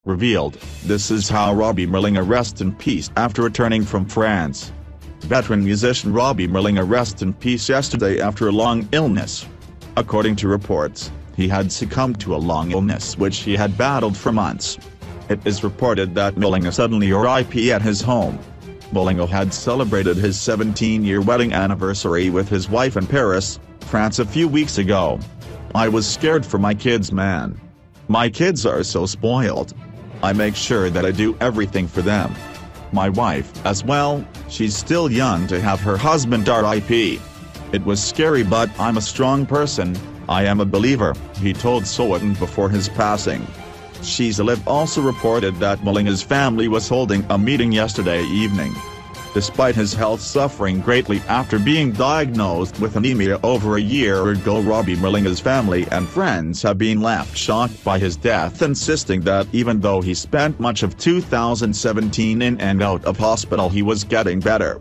revealed, "This is how Robbie Malinga rests in peace after returning from France." Veteran musician Robbie Malinga rests in peace yesterday after a long illness. According to reports, he had succumbed to a long illness which he had battled for months. It is reported that Malinga suddenly RIP at his home. Malinga had celebrated his 17-year wedding anniversary with his wife in Paris, France a few weeks ago. "I was scared for my kids, man. My kids are so spoiled. I make sure that I do everything for them. My wife as well, she's still young to have her husband RIP. It was scary but I'm a strong person, I am a believer," he told SUPRISE before his passing. SUPRISE also reported that Malinga's family was holding a meeting yesterday evening. Despite his health suffering greatly after being diagnosed with anemia over a year ago, Robbie Malinga's family and friends have been left shocked by his death, insisting that even though he spent much of 2017 in and out of hospital he was getting better.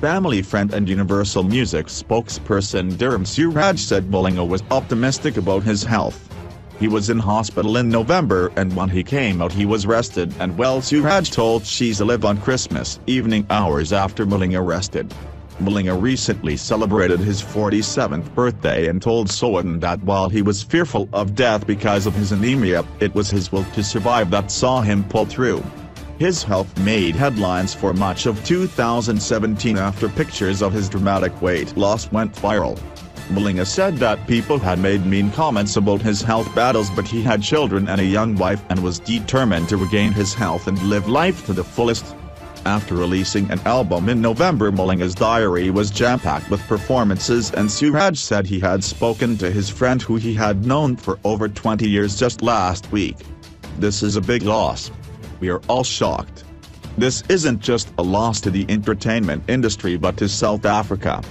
Family friend and Universal Music spokesperson SUPRISE said Malinga was optimistic about his health. He was in hospital in November and when he came out he was rested and well, SUPRISE told SUPRISE on Christmas evening hours after Malinga rested. Malinga recently celebrated his 47th birthday and told SUPRISE that while he was fearful of death because of his anemia, it was his will to survive that saw him pull through. His health made headlines for much of 2017 after pictures of his dramatic weight loss went viral. Malinga said that people had made mean comments about his health battles, but he had children and a young wife and was determined to regain his health and live life to the fullest. After releasing an album in November, Malinga's diary was jam-packed with performances, and SUPRISE said he had spoken to his friend who he had known for over 20 years just last week. "This is a big loss. We are all shocked. This isn't just a loss to the entertainment industry but to South Africa.